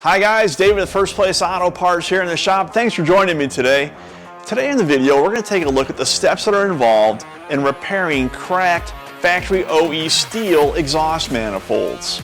Hi guys, David with First Place Auto Parts here in the shop. Thanks for joining me today. Today in the video, we're going to take a look at the steps that are involved in repairing cracked factory OE steel exhaust manifolds.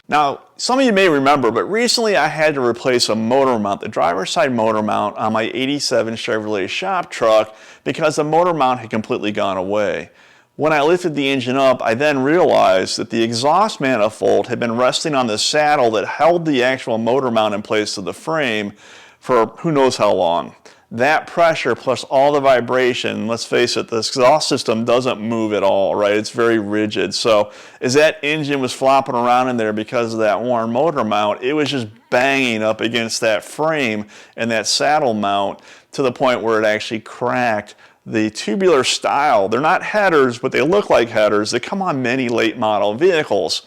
Now, some of you may remember, but recently I had to replace a motor mount, the driver's side motor mount on my 87 Chevrolet shop truck because the motor mount had completely gone away. When I lifted the engine up, I then realized that the exhaust manifold had been resting on the saddle that held the actual motor mount in place to the frame for who knows how long. That pressure plus all the vibration, let's face it, the exhaust system doesn't move at all, right? It's very rigid. So as that engine was flopping around in there because of that worn motor mount, it was just banging up against that frame and that saddle mount to the point where it actually cracked the tubular style. They're not headers, but they look like headers. They come on many late model vehicles.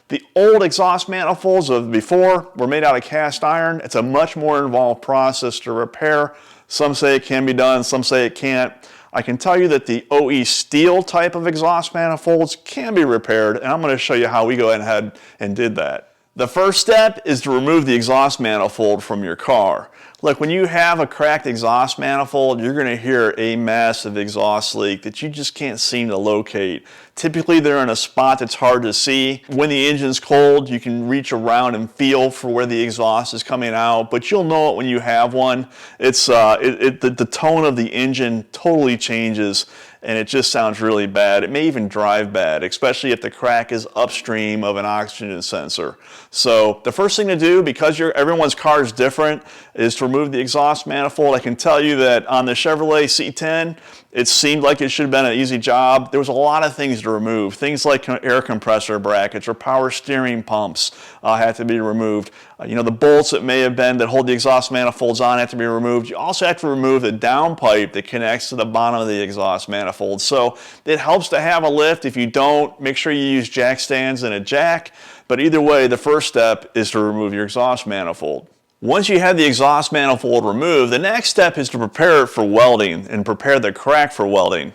The old exhaust manifolds of before were made out of cast iron. It's a much more involved process to repair. Some say it can be done, some say it can't. I can tell you that the OE steel type of exhaust manifolds can be repaired, and I'm going to show you how we go ahead and did that. The first step is to remove the exhaust manifold from your car. Look, when you have a cracked exhaust manifold, you're going to hear a massive exhaust leak that you just can't seem to locate. Typically, they're in a spot that's hard to see. When the engine's cold, you can reach around and feel for where the exhaust is coming out, but you'll know it when you have one. It's the tone of the engine totally changes, and it just sounds really bad. It may even drive bad, especially if the crack is upstream of an oxygen sensor. So the first thing to do, because everyone's car is different, is to remove the exhaust manifold. I can tell you that on the Chevrolet C10, it seemed like it should have been an easy job. There was a lot of things to remove. Things like air compressor brackets or power steering pumps had to be removed. The bolts that may have been that hold the exhaust manifolds on have to be removed. You also have to remove the downpipe that connects to the bottom of the exhaust manifold. So it helps to have a lift. If you don't, make sure you use jack stands and a jack. But either way, the first step is to remove your exhaust manifold. Once you have the exhaust manifold removed, the next step is to prepare it for welding and prepare the crack for welding.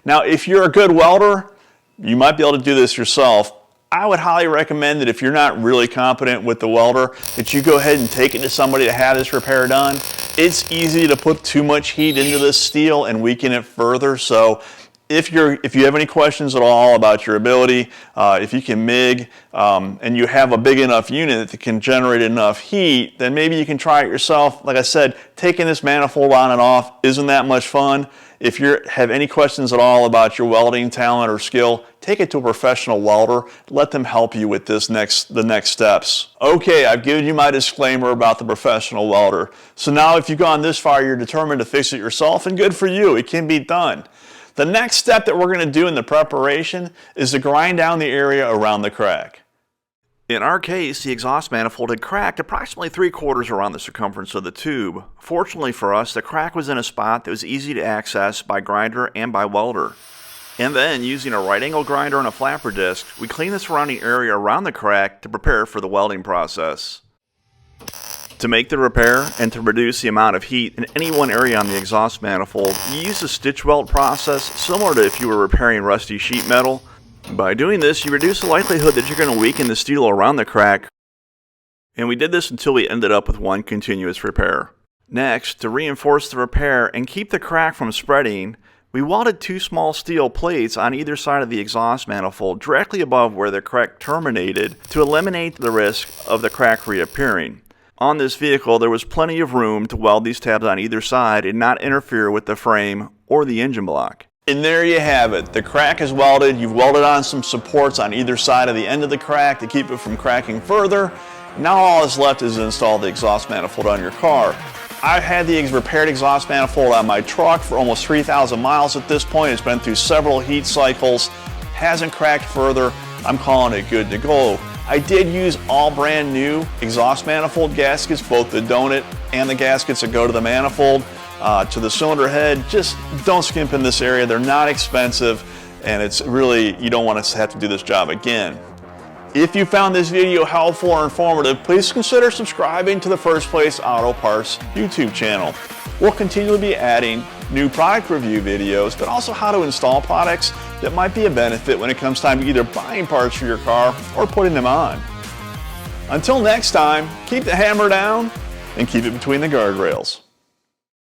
Now, if you're a good welder, you might be able to do this yourself. I would highly recommend that if you're not really competent with the welder, that you go ahead and take it to somebody to have this repair done. It's easy to put too much heat into this steel and weaken it further. So if you have any questions at all about your ability, if you can MIG and you have a big enough unit that can generate enough heat, then maybe you can try it yourself. Like I said, taking this manifold on and off isn't that much fun. If you have any questions at all about your welding talent or skill, take it to a professional welder. Let them help you with the next steps. Okay, I've given you my disclaimer about the professional welder. So now if you've gone this far, you're determined to fix it yourself, and good for you. It can be done. The next step that we're going to do in the preparation is to grind down the area around the crack. In our case, the exhaust manifold had cracked approximately 3/4 around the circumference of the tube. Fortunately for us, the crack was in a spot that was easy to access by grinder and by welder. And then, using a right angle grinder and a flapper disc, we cleaned the surrounding area around the crack to prepare for the welding process. To make the repair and to reduce the amount of heat in any one area on the exhaust manifold, you use a stitch weld process similar to if you were repairing rusty sheet metal. By doing this, you reduce the likelihood that you're going to weaken the steel around the crack, and we did this until we ended up with one continuous repair. Next, to reinforce the repair and keep the crack from spreading, we welded two small steel plates on either side of the exhaust manifold directly above where the crack terminated to eliminate the risk of the crack reappearing. On this vehicle, there was plenty of room to weld these tabs on either side and not interfere with the frame or the engine block. And there you have it. The crack is welded. You've welded on some supports on either side of the end of the crack to keep it from cracking further. Now all that's left is to install the exhaust manifold on your car. I've had the repaired exhaust manifold on my truck for almost 3,000 miles at this point. It's been through several heat cycles, hasn't cracked further. I'm calling it good to go. I did use all brand new exhaust manifold gaskets, both the donut and the gaskets that go to the manifold, to the cylinder head. Just don't skimp in this area. They're not expensive, and it's really, you don't want to have to do this job again. If you found this video helpful or informative, please consider subscribing to the First Place Auto Parts YouTube channel. We'll continue to be adding new product review videos, but also how to install products that might be a benefit when it comes time to either buying parts for your car or putting them on. Until next time, keep the hammer down and keep it between the guardrails.